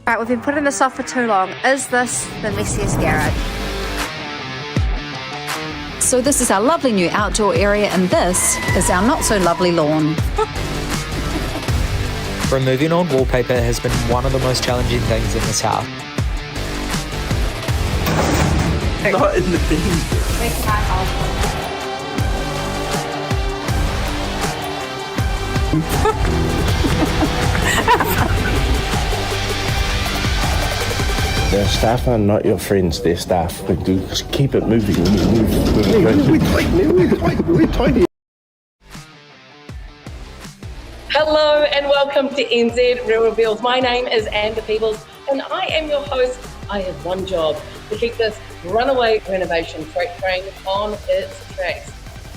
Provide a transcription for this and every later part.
Right, we've been putting this off for too long. Is this the messiest garage? So this is our lovely new outdoor area, and this is our not so lovely lawn. Removing old wallpaper has been one of the most challenging things in this house. Not in the bin. Their staff are not your friends, they're staff. But just keep it moving. We're tiny. Hello and welcome to NZRealReveals. My name is Amber Peebles and I am your host. I have one job, to keep this runaway renovation freight train on its tracks,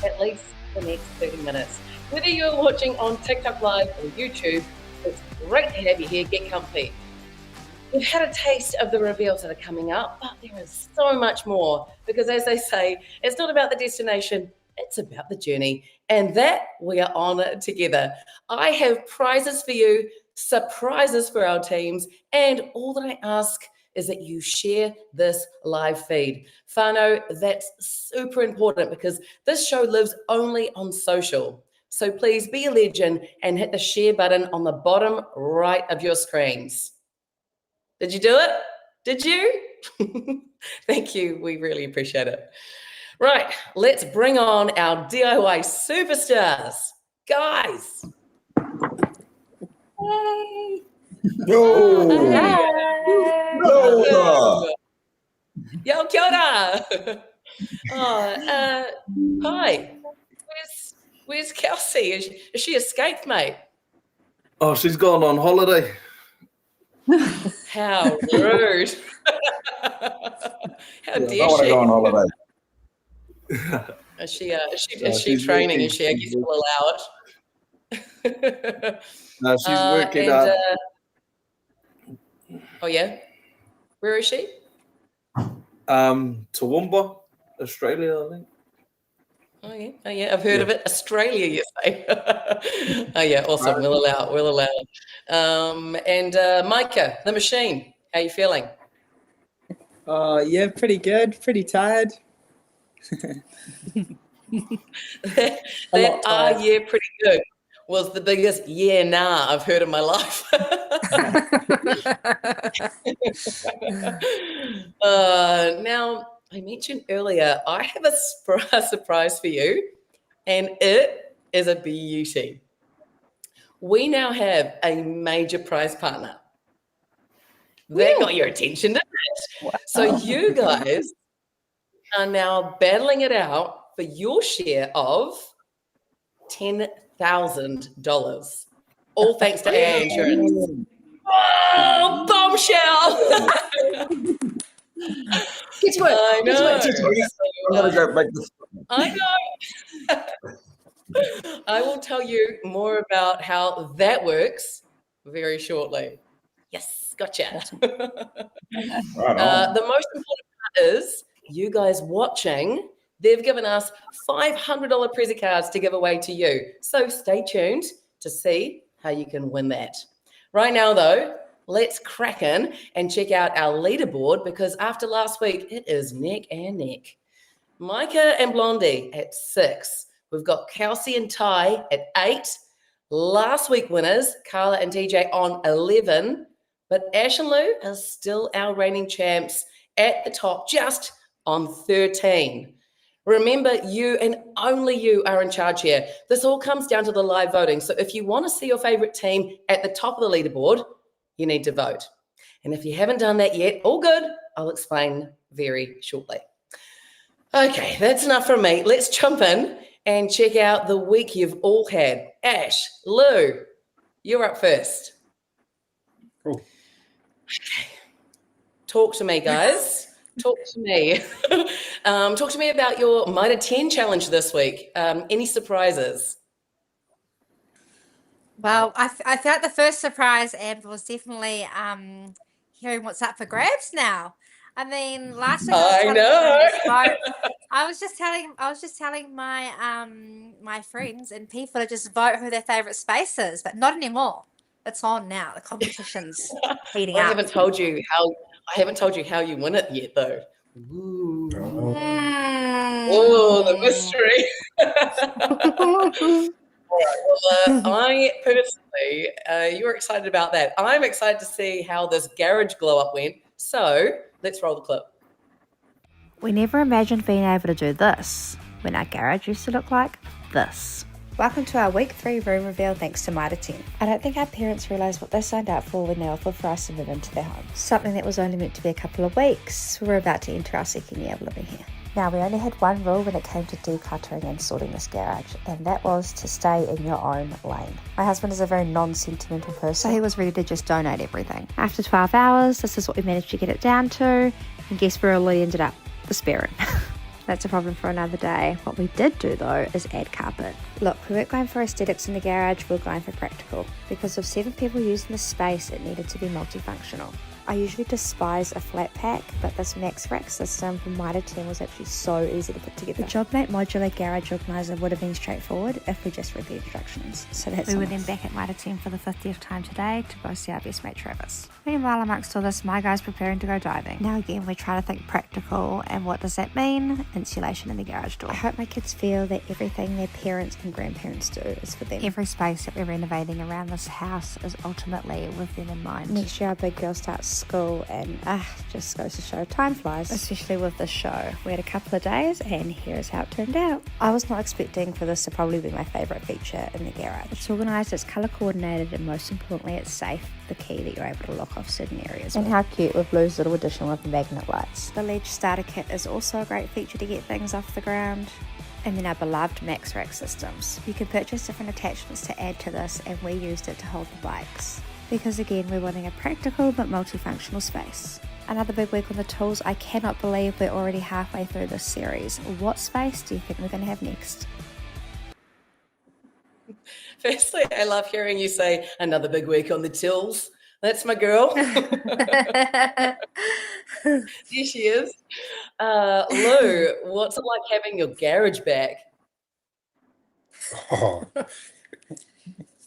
at least the next 30 minutes. Whether you're watching on TikTok Live or YouTube, it's great to have you here. Get comfy. We've had a taste of the reveals that are coming up, but there is so much more because, as they say, it's not about the destination, it's about the journey, and that we are on together. I have prizes for you, surprises for our teams, and all that I ask is that you share this live feed. Whānau, that's super important because this show lives only on social. So please be a legend and hit the share button on the bottom right of your screens. Did you do it? Did you? Thank you. We really appreciate it. Right, let's bring on our DIY superstars. Guys. Hey. Yo. Hey. Yo. Yo, kia ora. Hi. Where's Kelsey? Is she escaped, mate? Oh, she's gone on holiday. How rude. How dare she? I want to go on holiday. Is she training? Working. Is she, I guess, will allow it? No, she's working. Oh, yeah? Where is she? Toowoomba, Australia, I think. Oh yeah, I've heard of it. Australia, you say? Oh yeah, awesome. We'll allow it. And Micah, the machine. How you feeling? Yeah, pretty good. Pretty tired. that yeah, pretty good was the biggest yeah nah I've heard in my life. Now, I mentioned earlier, I have a surprise for you, and it is a beauty. We now have a major prize partner. That got your attention, didn't it? Wow. So you guys are now battling it out for your share of $10,000. All thanks to our insurance. Oh, bombshell! Get to it. I know. I'm going to go make this. I know. I will tell you more about how that works very shortly. Yes, gotcha. The most important part is you guys watching. They've given us $500 Prezzy cards to give away to you. So stay tuned to see how you can win that. Right now, though, let's crack in and check out our leaderboard because after last week, it is neck and neck. Micah and Blondie at 6. We've got Kelsey and Tai at 8. Last week winners, Carla and TJ on 11. But Ash and Lou are still our reigning champs at the top, just on 13. Remember, you and only you are in charge here. This all comes down to the live voting. So if you want to see your favorite team at the top of the leaderboard, you need to vote. And if you haven't done that yet, all good. I'll explain very shortly. Okay, that's enough from me. Let's jump in and check out the week you've all had. Ash, Lou, you're up first. Cool. Okay. Talk to me, guys. Talk to me. Talk to me about your Mitre 10 challenge this week. Any surprises? Well, I feel like the first surprise, Amber, was definitely hearing what's up for grabs now. I mean, last week I was just telling my my friends and people to just vote who their favorite space is, but not anymore. It's on now. The competition's heating I up. haven't told you how you win it yet, though. Ooh. Oh, the mystery. All right. Well, I personally, you were excited about that. I'm excited to see how this garage glow up went. So let's roll the clip. We never imagined being able to do this when our garage used to look like this. Welcome to our week 3 room reveal thanks to Micah 10. I don't think our parents realised what they signed up for when they offered for us to move into their home. Something that was only meant to be a couple of weeks. We're about to enter our 2nd year of living here. Now, we only had one rule when it came to decluttering and sorting this garage, and that was to stay in your own lane. My husband is a very non-sentimental person, So he was ready to just donate everything. After 12 hours, this is what we managed to get it down to, and guess where it all ended up? The spare room. That's a problem for another day. What we did do though is add carpet. Look, we weren't going for aesthetics in the garage, we were going for practical. Because of 7 people using the space, it needed to be multifunctional. I usually despise a flat pack, but this max rack system from Micah 10 was actually so easy to put together. The JobMate modular garage organizer would have been straightforward if we just read the instructions. So that's We were then back at Micah 10 for the 50th time today to go see our best mate Travis. Meanwhile, amongst all this, my guy's preparing to go diving. Now again, we're trying to think practical, and what does that mean? Insulation in the garage door. I hope my kids feel that everything their parents and grandparents do is for them. Every space that we're renovating around this house is ultimately with them in mind. Next year our big girl starts school and just goes to show time flies. Especially with this show. We had a couple of days and here's how it turned out. I was not expecting for this to probably be my favourite feature in the garage. It's organised, it's colour coordinated, and most importantly it's safe. The key that you're able to lock off certain areas. And how cute with Blue's little addition with the magnet lights. The ledge starter kit is also a great feature to get things off the ground. And then our beloved max rack systems. You can purchase different attachments to add to this, and we used it to hold the bikes. Because again, we're wanting a practical but multifunctional space. Another big week on the tools. I cannot believe we're already halfway through this series. What space do you think we're going to have next? Firstly, I love hearing you say another big week on the tills. That's my girl. Here she is. Lou, what's it like having your garage back? Oh,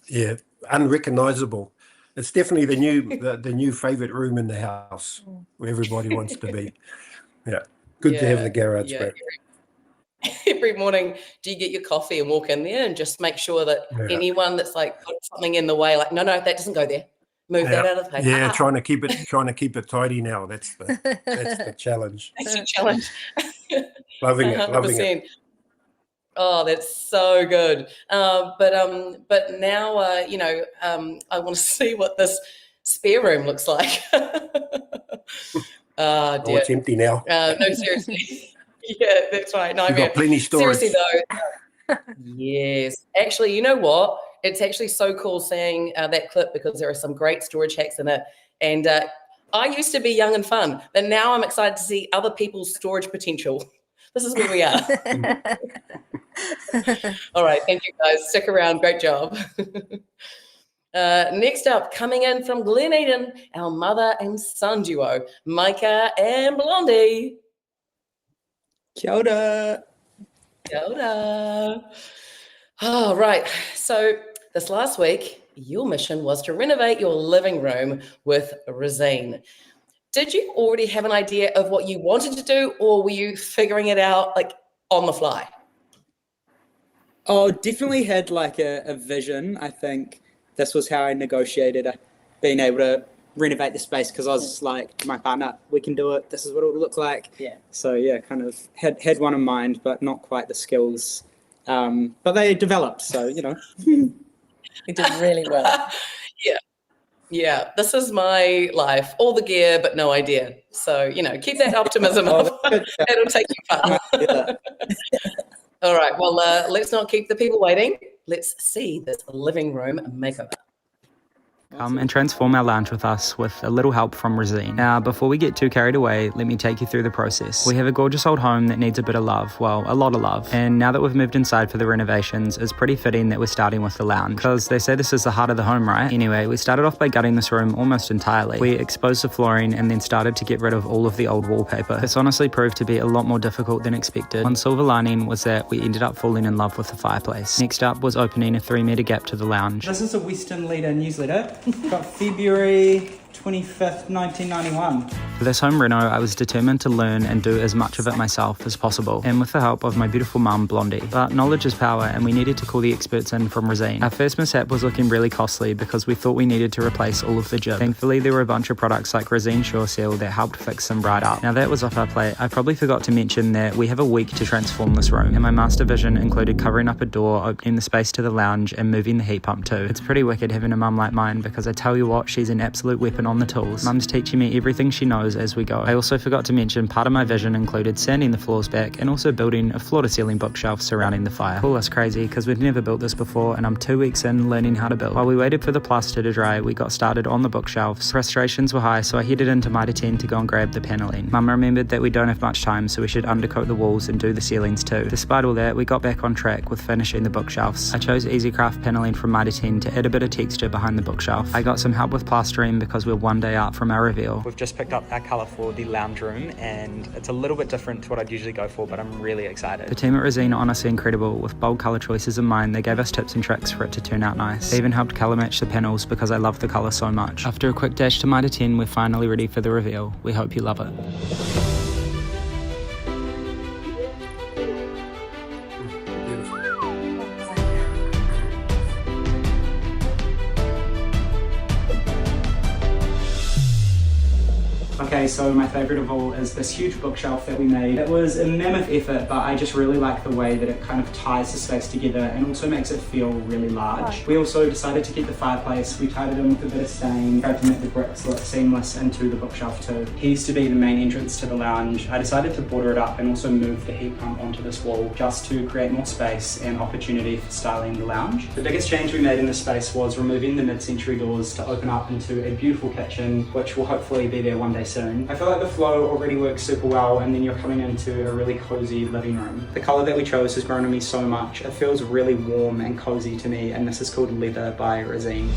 yeah, unrecognisable. It's definitely the new favourite room in the house where everybody wants to be. Yeah, good to have the garage back. Every morning, do you get your coffee and walk in there and just make sure that anyone that's like put something in the way, like, no, that doesn't go there. Move that out of the way. Yeah, trying to keep it tidy now. That's the challenge. That's the challenge. Loving it. Oh, that's so good. But now, I want to see what this spare room looks like. Oh, it's empty now. No, seriously. Yeah, that's right. No, You've got plenty of storage. Seriously though, yes. Actually, you know what? It's actually so cool seeing that clip because there are some great storage hacks in it. And I used to be young and fun, but now I'm excited to see other people's storage potential. This is where we are. All right, thank you guys. Stick around. Great job. Next up, coming in from Gleneden, our mother and son duo, Micah and Blondie. Kia ora. Kia ora. Oh, right. So this last week, your mission was to renovate your living room with resin. Did you already have an idea of what you wanted to do, or were you figuring it out like on the fly? Oh, definitely had like a vision. I think this was how I negotiated being able to renovate the space because I was like to my partner, we can do it. This is what it would look like. Yeah. So yeah, kind of had one in mind, but not quite the skills. But they developed. So you know, it did really well. Yeah. This is my life. All the gear, but no idea. So keep that optimism up. It'll take you far. All right. Well, let's not keep the people waiting. Let's see this living room makeover. Come and transform our lounge with us with a little help from resin. Now, before we get too carried away, let me take you through the process. We have a gorgeous old home that needs a bit of love, well, a lot of love. And now that we've moved inside for the renovations, it's pretty fitting that we're starting with the lounge, because they say this is the heart of the home, right? Anyway, we started off by gutting this room almost entirely. We exposed the flooring and then started to get rid of all of the old wallpaper. This honestly proved to be a lot more difficult than expected. One silver lining was that we ended up falling in love with the fireplace. Next up was opening a 3-meter gap to the lounge. This is a Western Leader newsletter. Got February 25th, 1991. For this home reno, I was determined to learn and do as much of it myself as possible, and with the help of my beautiful mum, Blondie. But knowledge is power, and we needed to call the experts in from Resine. Our first mishap was looking really costly because we thought we needed to replace all of the jib. Thankfully, there were a bunch of products like Resine Sure Seal that helped fix them right up. Now that was off our plate, I probably forgot to mention that we have a week to transform this room, and my master vision included covering up a door, opening the space to the lounge, and moving the heat pump too. It's pretty wicked having a mum like mine, because I tell you what, she's an absolute weapon on the tools. Mum's teaching me everything she knows as we go. I also forgot to mention part of my vision included sanding the floors back and also building a floor-to-ceiling bookshelf surrounding the fire. Call us crazy because we've never built this before, and I'm 2 weeks in learning how to build. While we waited for the plaster to dry, we got started on the bookshelves. Frustrations were high, so I headed into Mitre 10 to go and grab the paneling. Mum remembered that we don't have much time, so we should undercoat the walls and do the ceilings too. Despite all that, we got back on track with finishing the bookshelves. I chose EasyCraft paneling from Mitre 10 to add a bit of texture behind the bookshelf. I got some help with plastering because we're one day out from our reveal. We've just picked up our colour for the lounge room, and it's a little bit different to what I'd usually go for, but I'm really excited. The team at Resine are honestly incredible. With bold colour choices in mind, they gave us tips and tricks for it to turn out nice. They even helped colour match the panels because I love the colour so much. After a quick dash to Mitre 10, we're finally ready for the reveal. We hope you love it. Okay, so my favourite of all is this huge bookshelf that we made. It was a mammoth effort, but I just really like the way that it kind of ties the space together and also makes it feel really large. We also decided to keep the fireplace. We tied it in with a bit of stain, tried to make the bricks look seamless into the bookshelf too. It used to be the main entrance to the lounge. I decided to border it up and also move the heat pump onto this wall just to create more space and opportunity for styling the lounge. The biggest change we made in this space was removing the mid-century doors to open up into a beautiful kitchen, which will hopefully be there one day soon. I feel like the flow already works super well, and then you're coming into a really cozy living room. The colour that we chose has grown on me so much. It feels really warm and cozy to me, and this is called Leather by Resine.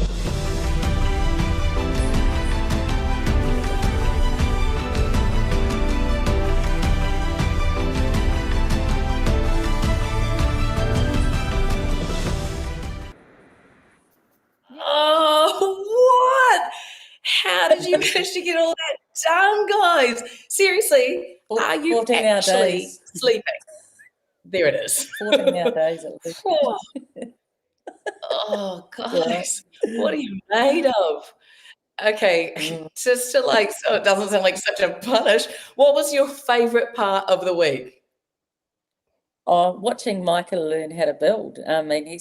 How did you manage to get all that done, guys? Seriously, are you actually sleeping? There it is. 14 hour days at least. Oh, guys, what are you made of? Okay, just to so it doesn't sound like such a punish, what was your favourite part of the week? Oh, watching Micah learn how to build. I mean, he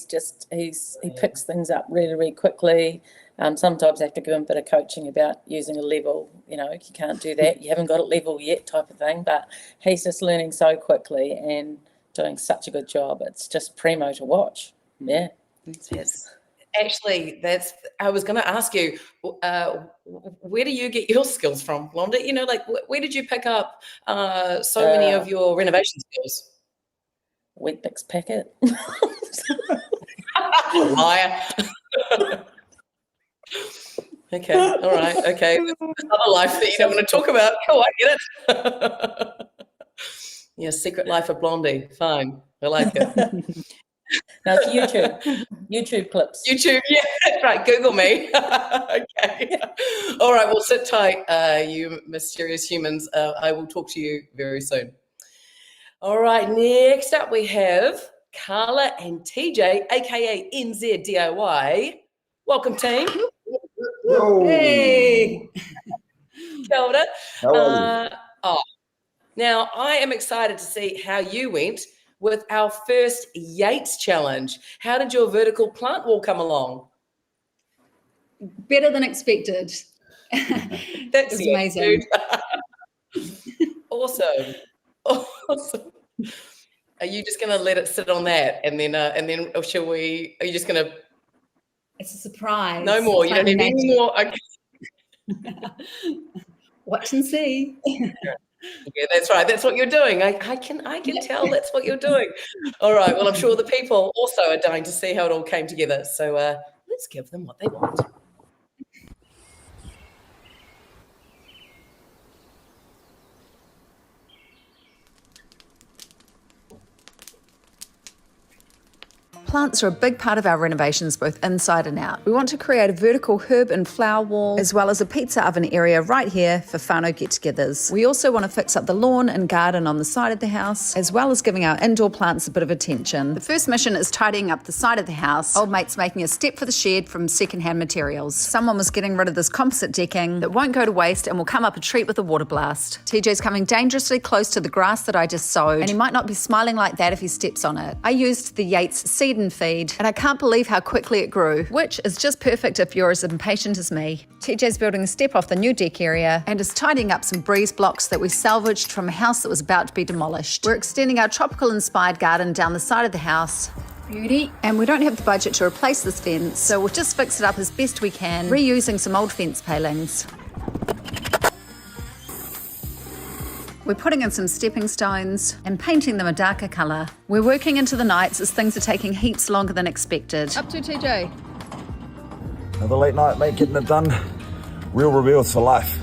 picks things up really, really quickly. Sometimes I have to give him a bit of coaching about using a level, you can't do that. You haven't got it level yet type of thing, but he's just learning so quickly and doing such a good job. It's just primo to watch. Yeah. Yes. Actually, I was going to ask you, where do you get your skills from, Blondie? Where did you pick up so many of your renovation skills? Wet Bix packet. Liar. Okay, all right, okay. Another life that you don't want to talk about. Cool, I get it. Yeah, secret life of Blondie. Fine, I like it. No, it's YouTube clips. YouTube, yeah, right, Google me. Okay. All right, well, sit tight, you mysterious humans. I will talk to you very soon. All right, next up we have Carla and TJ, aka NZRealReveals. Welcome, team. Whoa. Hey. Kia ora. How are you? Now I am excited to see how you went with our first Yates challenge. How did your vertical plant wall come along? Better than expected. That's amazing. Awesome. Awesome. Are you just going to let it sit on that, and then, or shall we? Are you just going to? It's a surprise. No more. You don't need any more. Okay. Watch and see. Yeah, that's right. That's what you're doing. I can tell that's what you're doing. All right. Well, I'm sure the people also are dying to see how it all came together. So let's give them what they want. Plants are a big part of our renovations, both inside and out. We want to create a vertical herb and flower wall, as well as a pizza oven area right here for whānau get-togethers. We also want to fix up the lawn and garden on the side of the house, as well as giving our indoor plants a bit of attention. The first mission is tidying up the side of the house. Old mate's making a step for the shed from secondhand materials. Someone was getting rid of this composite decking that won't go to waste and will come up a treat with a water blast. TJ's coming dangerously close to the grass that I just sowed, and he might not be smiling like that if he steps on it. I used the Yates seed and feed, and I can't believe how quickly it grew, which is just perfect if you're as impatient as me. TJ's building a step off the new deck area and is tidying up some breeze blocks that we salvaged from a house that was about to be demolished. We're extending our tropical-inspired garden down the side of the house. Beauty. And we don't have the budget to replace this fence, so we'll just fix it up as best we can, reusing some old fence palings. We're putting in some stepping stones and painting them a darker colour. We're working into the nights as things are taking heaps longer than expected. Up to TJ. Another late night, mate, getting it done. Real reveals for life.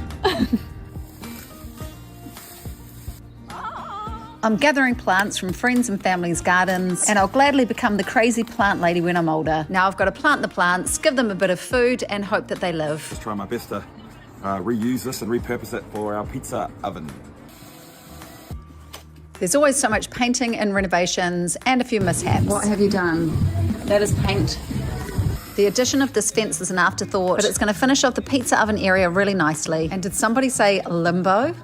I'm gathering plants from friends and family's gardens, and I'll gladly become the crazy plant lady when I'm older. Now I've got to plant the plants, give them a bit of food, and hope that they live. Just try my best to reuse this and repurpose it for our pizza oven. There's always so much painting and renovations and a few mishaps. What have you done? That is paint. The addition of this fence is an afterthought, but it's going to finish off the pizza oven area really nicely. And did somebody say limbo?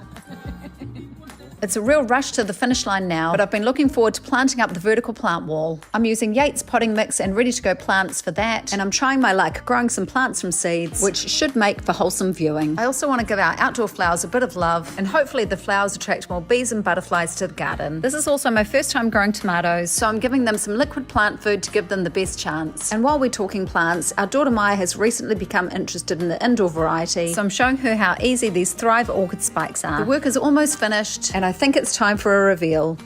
It's a real rush to the finish line now, but I've been looking forward to planting up the vertical plant wall. I'm using Yates potting mix and ready-to-go plants for that, and I'm trying my luck growing some plants from seeds, which should make for wholesome viewing. I also want to give our outdoor flowers a bit of love, and hopefully the flowers attract more bees and butterflies to the garden. This is also my first time growing tomatoes, so I'm giving them some liquid plant food to give them the best chance. And while we're talking plants, our daughter Maya has recently become interested in the indoor variety, so I'm showing her how easy these Thrive orchid spikes are. The work is almost finished, and I think it's time for a reveal.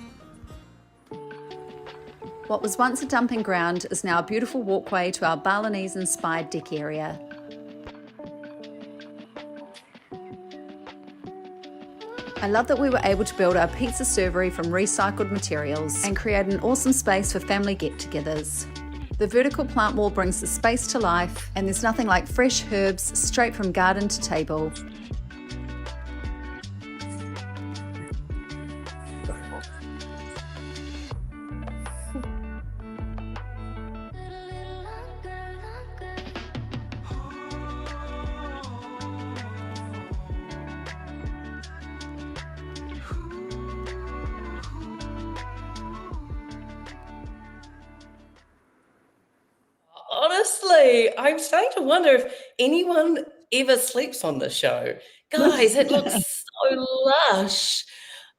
What was once a dumping ground is now a beautiful walkway to our Balinese-inspired deck area. I love that we were able to build our pizza servery from recycled materials and create an awesome space for family get-togethers. The vertical plant wall brings the space to life, and there's nothing like fresh herbs straight from garden to table. Honestly, I'm starting to wonder if anyone ever sleeps on the show. Guys, it looks so lush.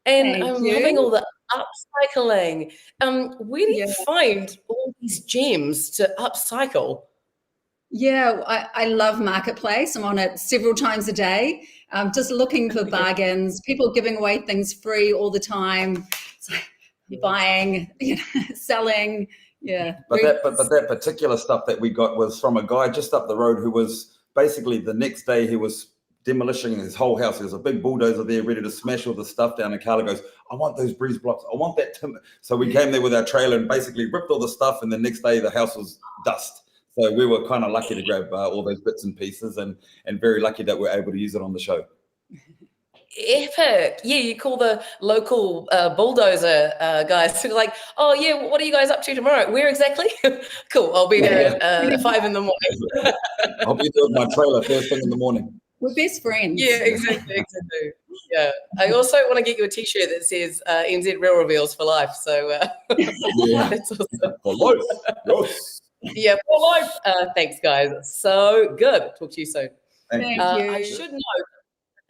And I'm loving all the upcycling. Where do you find all these gems to upcycle? Yeah, I love Marketplace. I'm on it several times a day, just looking for bargains, people giving away things free all the time. It's like buying, selling. Yeah. But that particular stuff that we got was from a guy just up the road who was basically the next day he was demolishing his whole house. There's a big bulldozer there ready to smash all the stuff down, and Carla goes, I want those breeze blocks. I want that timber. So we came there with our trailer and basically ripped all the stuff, and the next day the house was dust. So we were kind of lucky to grab all those bits and pieces, and very lucky that we're able to use it on the show. Epic. Yeah, you call the local bulldozer guys. They're like, oh, yeah, what are you guys up to tomorrow? Where exactly? Cool, I'll be there at 5 in the morning. I'll be there with my trailer first thing in the morning. We're best friends. Yeah, exactly. Yeah. I also want to get you a T-shirt that says NZRealReveals for life. So that's awesome. For life. Yes. Yeah, for life. Thanks, guys. So good. Talk to you soon. Thank you. I should note.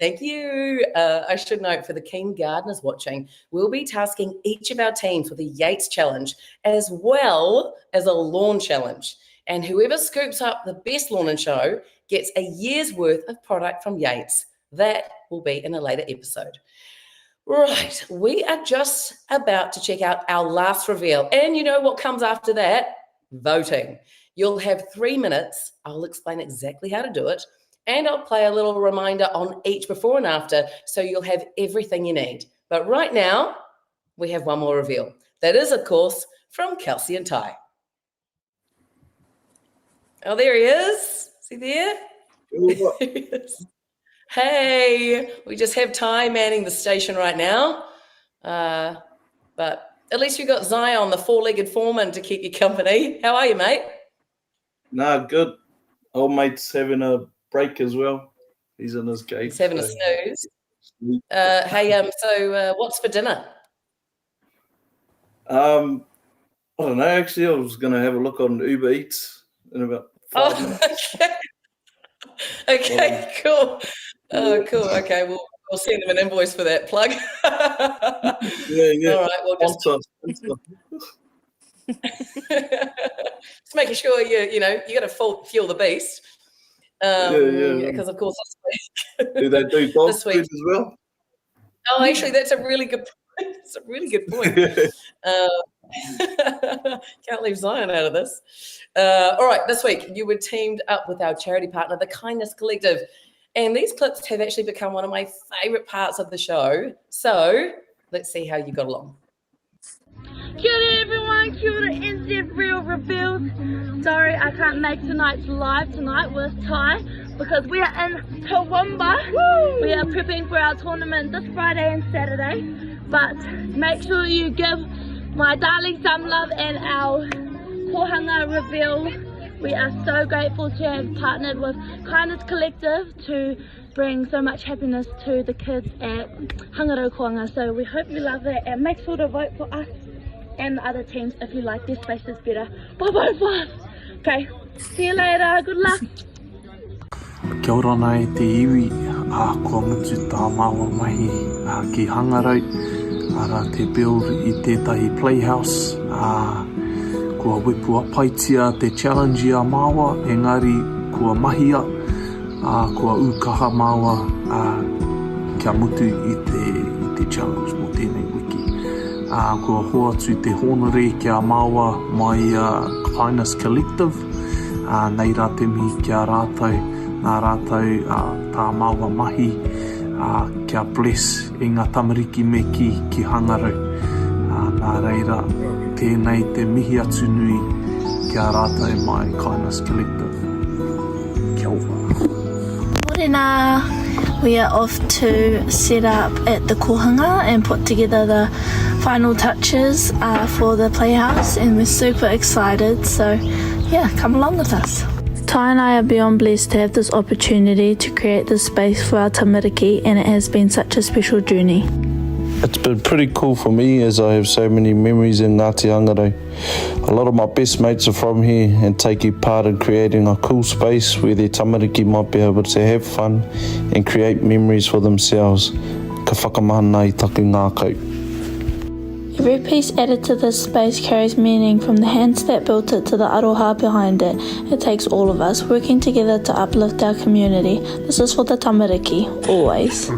Thank you. I should note for the keen gardeners watching, we'll be tasking each of our teams with a Yates challenge as well as a lawn challenge. And whoever scoops up the best lawn and show gets a year's worth of product from Yates. That will be in a later episode. Right, we are just about to check out our last reveal. And you know what comes after that? Voting. You'll have 3 minutes. I'll explain exactly how to do it. And I'll play a little reminder on each before and after, so you'll have everything you need. But right now, we have one more reveal. That is, of course, from Kelsey and Tai. Oh, there he is. Is he there? There he is. Hey, we just have Tai manning the station right now. But at least you got Zion, the four-legged foreman, to keep you company. How are you, mate? Nah, good. Old mate's having a break as well. He's in his cave. He's having a snooze. Hey, so what's for dinner? I don't know. Actually, I was going to have a look on Uber Eats in about 5 minutes. Okay, cool. Oh, cool. Okay, we'll send them an invoice for that plug. Yeah. All right, we'll just making sure you got to fuel the beast. Because of course Do they do dog this week food as well? Oh, actually, that's a really good point. It's a really good point. Can't leave Zion out of this. All right, this week you were teamed up with our charity partner, the Kindness Collective. And these clips have actually become one of my favourite parts of the show. So let's see how you got along. Kia ora everyone, kia ora NZRealReveals. Sorry I can't make tonight's live tonight with Tai because we are in Toowoomba. Woo! We are prepping for our tournament this Friday and Saturday. But make sure you give my darling some love and our kohanga reveal. We are so grateful to have partnered with Kindness Collective to bring so much happiness to the kids at Hangarokoanga. So we hope you love it and make sure to vote for us and the other teams if you like their spaces better. Bye bye for us. Okay, see you later. Good luck. Kia ora nei te iwi, kua mutu tā māua mahi ki Hangarau, ara te build I tētahi playhouse, kua wipu apaitia te challenge a māua, engari kua mahia, kua ukaha māua kia mutu I te challenge mo tēnei wiki. Kua hoa atu te honore kia māua mai Kindness Collective, nei rā te mihi kia rātou, nā rātou tā māua mahi, kia bless I ngā tamariki me ki Hangarau. Nā reira, tēnei te mihi atu nui kia rātou mai Kindness Collective. Kia ora. Morena. We are off to set up at the kohanga and put together the final touches for the playhouse, and we're super excited, so yeah, come along with us. Tai and I are beyond blessed to have this opportunity to create this space for our tamariki, and it has been such a special journey. It's been pretty cool for me as I have so many memories in Ngāti Angarau. A lot of my best mates are from here and taking part in creating a cool space where their tamariki might be able to have fun and create memories for themselves. Ka whakamahana I taku ngā kau. Every piece added to this space carries meaning, from the hands that built it to the aroha behind it. It takes all of us working together to uplift our community. This is for the tamariki, always.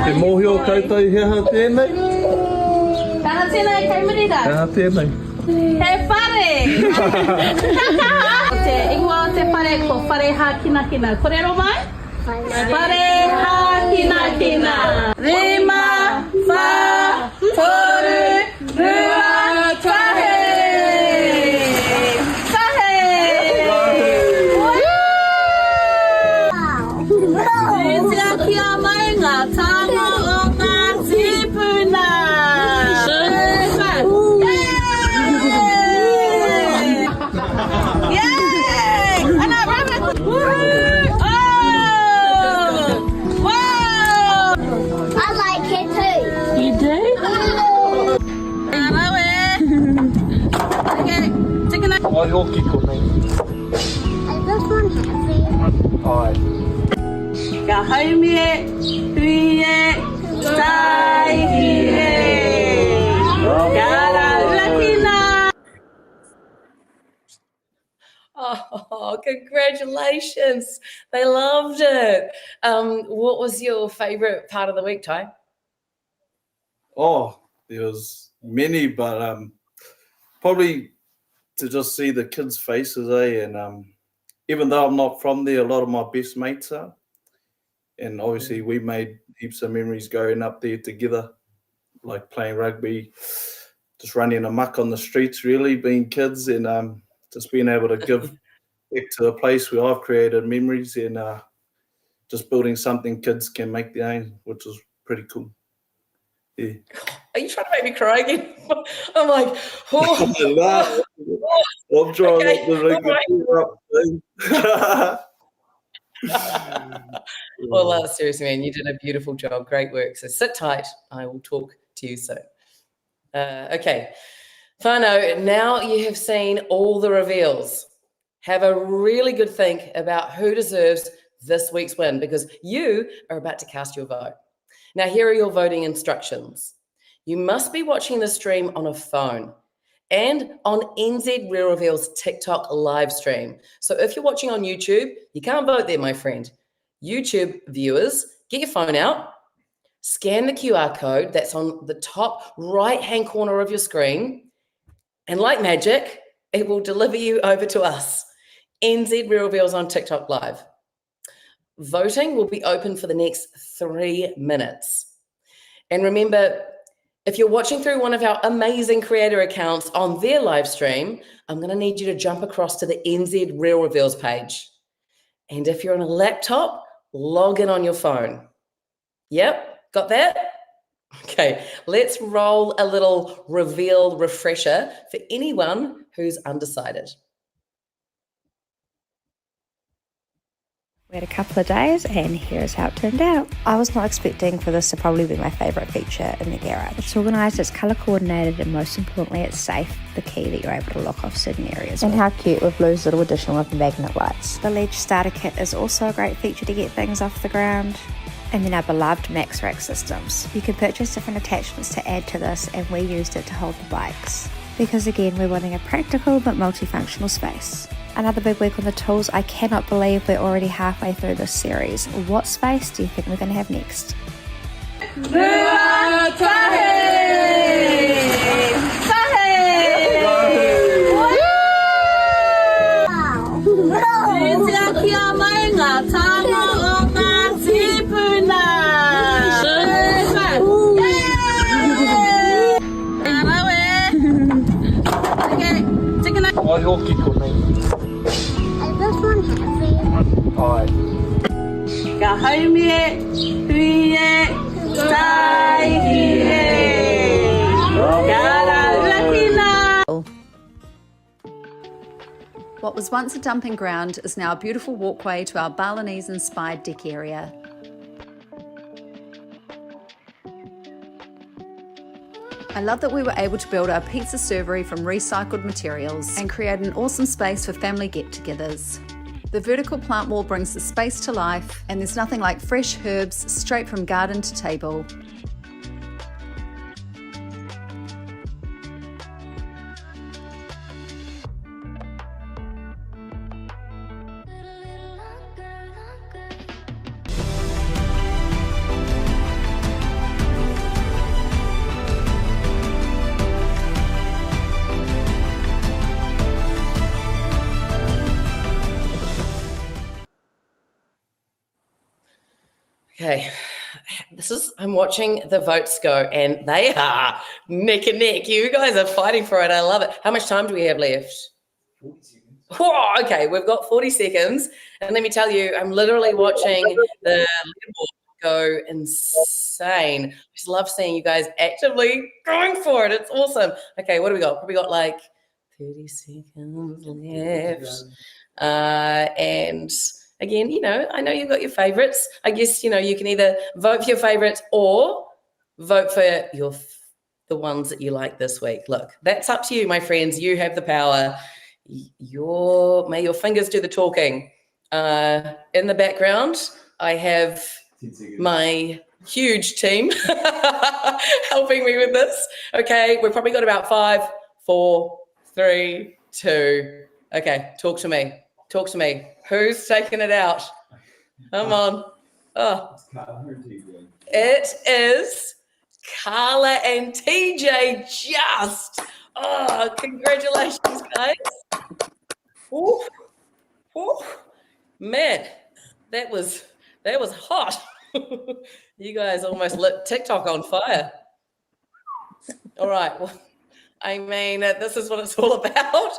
Te mōhio koutou hea tēnei. Kaha tēnei, kei mirira. Kaha tēnei. He whare! O te ingoa o te whare, ko whare hā kina kina. Korero mai? Whare hā kina kina. Rima, wha, toru, rua, tahe. Tahe! Tia kia mai ngā tāma o ngā tipuna. Ai hoki ko nei. Ai. Ka haumie, huie, tai hie. Ka rauakina. Oh, congratulations. They loved it. What was your favourite part of the week, Tai? Oh, there was many, but probably to just see the kids' faces, and even though I'm not from there, a lot of my best mates are, and obviously we made heaps of memories going up there together, like playing rugby, just running amok on the streets, really being kids, and just being able to give back to a place where I've created memories, and just building something kids can make their own, which is pretty cool. Yeah. Are you trying to make me cry again? I'm like, oh. I'm trying not to make Well, seriously, man, you did a beautiful job. Great work. So sit tight. I will talk to you soon. Okay. Whānau, now you have seen all the reveals. Have a really good think about who deserves this week's win, because you are about to cast your vote. Now, here are your voting instructions. You must be watching the stream on a phone and on NZRealReveals TikTok live stream. So if you're watching on YouTube, you can't vote there, my friend. YouTube viewers, get your phone out, scan the QR code that's on the top right-hand corner of your screen, and like magic, it will deliver you over to us, NZRealReveals on TikTok live. Voting will be open for the next 3 minutes. And remember, if you're watching through one of our amazing creator accounts on their live stream, I'm going to need you to jump across to the NZRealReveals page. And if you're on a laptop, log in on your phone. Yep, got that? Okay, let's roll a little reveal refresher for anyone who's undecided. We had a couple of days and here's how it turned out. I was not expecting for this to probably be my favourite feature in the garage. It's organised, it's colour coordinated, and most importantly it's safe, the key that you're able to lock off certain areas. And how cute with Blue's little addition with magnet lights. The ledge starter kit is also a great feature to get things off the ground. And then our beloved Max Rack systems. You can purchase different attachments to add to this, and we used it to hold the bikes. Because again, we're wanting a practical but multifunctional space. Another big week on the tools. I cannot believe we're already halfway through this series. What space do you think we're going to have next? What was once a dumping ground is now a beautiful walkway to our Balinese-inspired deck area. I love that we were able to build our pizza servery from recycled materials and create an awesome space for family get-togethers. The vertical plant wall brings the space to life, and there's nothing like fresh herbs straight from garden to table. Okay, I'm watching the votes go, and they are neck and neck. You guys are fighting for it. I love it. How much time do we have left? 40 seconds. Oh, okay, we've got 40 seconds. And let me tell you, I'm literally watching the leaderboard go insane. I just love seeing you guys actively going for it. It's awesome. Okay, what do we got? Probably got like 30 seconds left. And again, I know you've got your favorites. I guess, you can either vote for your favorites or vote for the ones that you like this week. Look, that's up to you, my friends. You have the power. May your fingers do the talking. In the background, I have my huge team helping me with this. Okay, we've probably got about 5, 4, 3, 2. Okay, talk to me. Talk to me. Who's taking it out? Come on. Oh. It is Carla and TJ just. Oh, congratulations, guys. Ooh. Ooh. Man, that was hot. You guys almost lit TikTok on fire. All right. Well, I mean, this is what it's all about.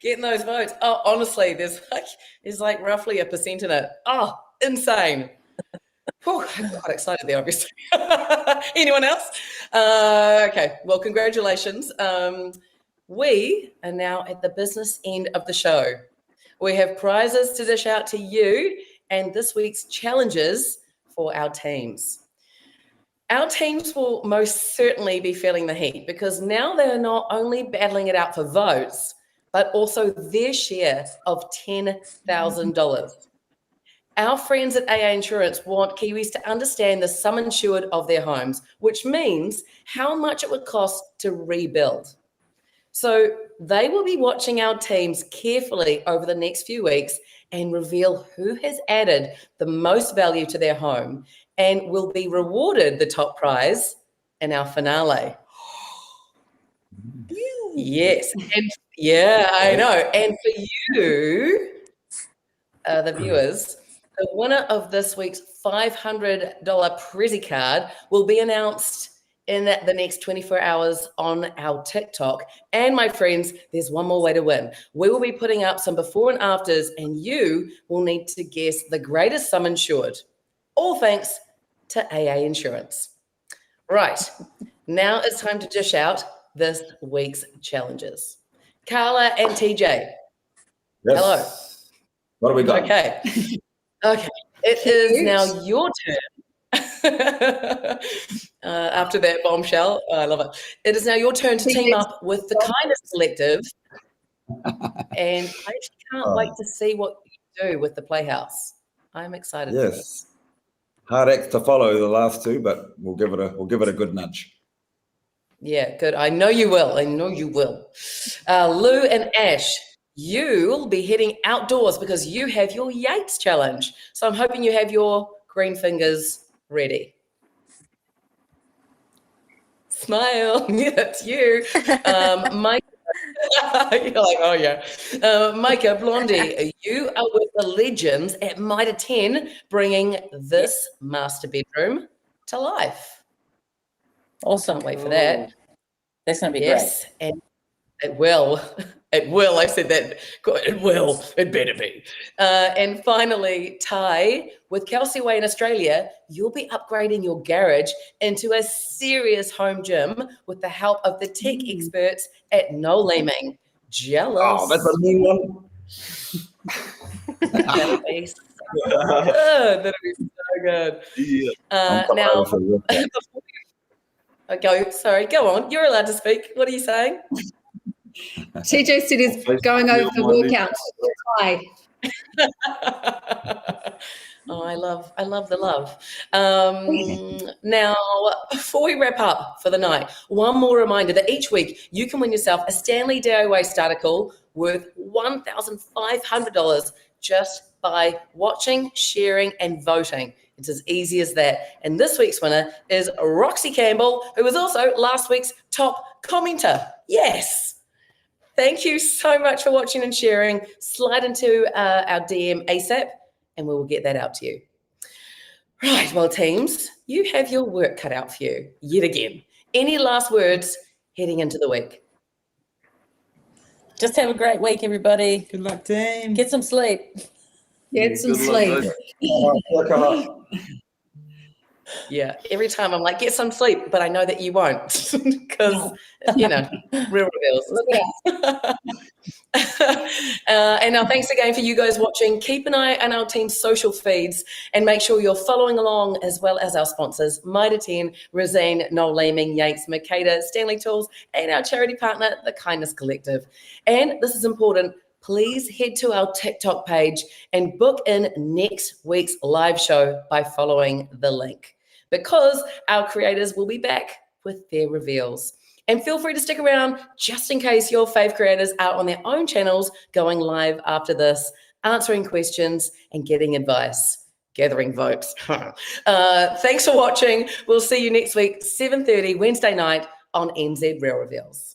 Getting those votes. Oh, honestly, there's like roughly a percent in it. Oh, insane. Whew, I got quite excited there, obviously. Anyone else? Okay, well, congratulations. We are now at the business end of the show. We have prizes to dish out to you and this week's challenges for our teams. Our teams will most certainly be feeling the heat because now they're not only battling it out for votes, but also their share of $10,000. Our friends at AA Insurance want Kiwis to understand the sum insured of their homes, which means how much it would cost to rebuild. So they will be watching our teams carefully over the next few weeks and reveal who has added the most value to their home and will be rewarded the top prize in our finale. Yes. And yeah, I know. And for you, the viewers, the winner of this week's $500 Prezi card will be announced in the next 24 hours on our TikTok. And my friends, there's one more way to win. We will be putting up some before and afters, and you will need to guess the greatest sum insured. All thanks to AA Insurance. Right, now it's time to dish out this week's challenges. Carla and TJ. Yes. Hello. What have we got? Okay. It is now your turn. After that bombshell, I love it. It is now your turn to team up with the Kindness Collective. And I actually can't wait to see what you do with the Playhouse. I'm excited for this. Hard act to follow the last two, but we'll give it a good nudge. Yeah, good. I know you will. Lou and Ash, you'll be heading outdoors because you have your Yates challenge. So I'm hoping you have your green fingers ready. Smile. Yeah, that's you. Mike. You're like, oh yeah. Micah, Blondie, you are with the legends at Mitre 10, bringing this master bedroom to life. Awesome. Can't wait for that. That's going to be great. And it will. It will. I said that. It will. It better be. And finally, Tai, with Kelsey away in Australia, you'll be upgrading your garage into a serious home gym with the help of the tech experts at No Laming. Jealous. Oh, that's a new one. That'll be so good. That'll be so good. Yeah. Now, go on. You're allowed to speak. What are you saying? TJ said he's going over the workout. Hi. Oh, I love the love. Now, before we wrap up for the night, one more reminder that each week you can win yourself a Stanley DIY starter call worth $1,500 just by watching, sharing, and voting. It's as easy as that. And this week's winner is Roxy Campbell, who was also last week's top commenter. Yes. Thank you so much for watching and sharing. Slide into our DM ASAP, and we will get that out to you. Right, well, teams, you have your work cut out for you yet again. Any last words heading into the week? Just have a great week, everybody. Good luck, team. Get some sleep. Get some sleep. Yeah, every time I'm like, get some sleep, but I know that you won't because, real reveals. And now thanks again for you guys watching. Keep an eye on our team's social feeds and make sure you're following along, as well as our sponsors, Mitre 10, Rosine, Noel Laming, Yates, Makeda, Stanley Tools, and our charity partner, the Kindness Collective. And this is important. Please head to our TikTok page and book in next week's live show by following the link, because our creators will be back with their reveals. And feel free to stick around just in case your fave creators are on their own channels going live after this, answering questions and getting advice. gathering votes. Thanks for watching. We'll see you next week, 7:30 Wednesday night on NZ Real Reveals.